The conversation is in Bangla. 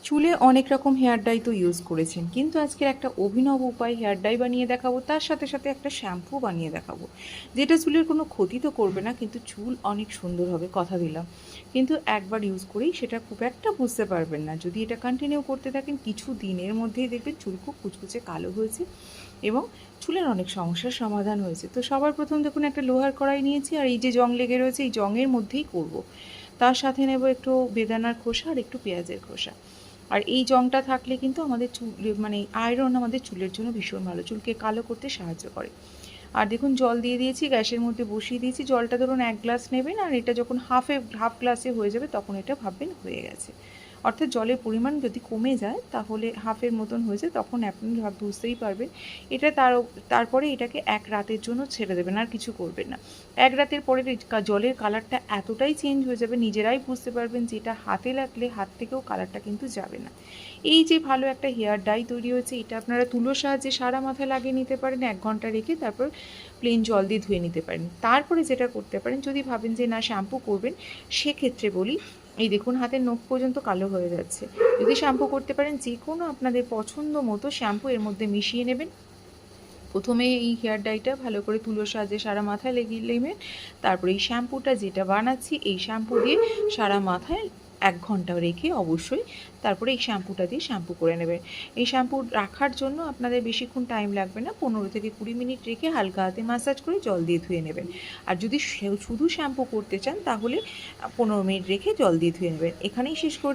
চুলে অনেক রকম হেয়ার ডাই তো ইউজ করেছেন, কিন্তু আজকের একটা অভিনব উপায় হেয়ার ডাই বানিয়ে দেখাবো, তার সাথে সাথে একটা শ্যাম্পু বানিয়ে দেখাবো, যেটা চুলের কোনো ক্ষতি তো করবে না, কিন্তু চুল অনেক সুন্দর হবে, কথা দিলাম। কিন্তু একবার ইউজ করেই সেটা খুব একটা বুঝতে পারবেন না। যদি এটা কন্টিনিউ করতে থাকেন, কিছু দিনের মধ্যেই দেখবেন চুল খুব কুচকুচে কালো হয়েছে এবং চুলের অনেক সমস্যার সমাধান হয়েছে। তো সবার প্রথম দেখুন একটা লোহার কড়াই নিয়েছি, আর এই যে জং লেগে রয়েছে এই জংয়ের মধ্যেই করব। তার সাথে নেব একটু বেদানার খোসা আর একটু পেঁয়াজের খোসা। আর এই জংটা থাকলে কিন্তু আমাদের চুল, মানে আয়রন আমাদের চুলের জন্য ভীষণ ভালো, চুলকে কালো করতে সাহায্য করে। আর দেখুন জল দিয়ে দিয়েছি, গ্যাসের মধ্যে বসিয়ে দিয়েছি। জলটা ধরুন 1 গ্লাস নেবেন, আর এটা যখন হাফ গ্লাসে হয়ে যাবে তখন এটা ভাববেন হয়ে গেছে। অর্থাৎ জলের পরিমাণ যদি কমে যায় তাহলে হাফের মতন হয়ে যায়, তখন আপনি বুঝতেই পারবেন। এটা তারপরে এটাকে 1 রাতের জন্য ছেড়ে দেবেন, আর কিছু করবেন না। 1 রাতের পরে জলের কালারটা এতটাই চেঞ্জ হয়ে যাবে, নিজেরাই বুঝতে পারবেন যে এটা হাতে লাগলে হাত থেকেও কালারটা কিন্তু যাবে না। এই যে ভালো একটা হেয়ার ডাই তৈরি হয়েছে, এটা আপনারা তুলোর সাহায্যে সারা মাথায় লাগিয়ে নিতে পারেন 1 ঘন্টা রেখে, তারপর প্লেন জল দিয়ে ধুয়ে নিতে পারেন। তারপরে যেটা করতে পারেন, যদি ভাবেন যে না শ্যাম্পু করবেন, সেক্ষেত্রে বলি, এই দেখুন হাতের নখ পর্যন্ত কালো হয়ে যাচ্ছে। যদি শ্যাম্পু করতে পারেন, যে কোনো আপনাদের পছন্দ মতো শ্যাম্পু এর মধ্যে মিশিয়ে নেবেন। প্রথমে এই হেয়ার ডাইটা ভালো করে তুলোর সাহায্যে সারা মাথায় লেগে নেবেন। তারপরে এই শ্যাম্পুটা যেটা বানাচ্ছি, এই শ্যাম্পু দিয়ে সারা মাথায় 1 ঘন্টা রেখে অবশ্যই তারপরে এই শ্যাম্পুটা দিয়ে শ্যাম্পু করে নেবেন। এই শ্যাম্পু রাখার জন্য আপনাদের বেশিক্ষণ টাইম লাগবে না, 15 থেকে 20 মিনিট রেখে হালকা হাতে ম্যাসাজ করে জল দিয়ে ধুয়ে নেবেন। আর যদি শুধু শ্যাম্পু করতে চান তাহলে 15 মিনিট রেখে জল দিয়ে ধুয়ে নেবেন। এখানেই শেষ করছি।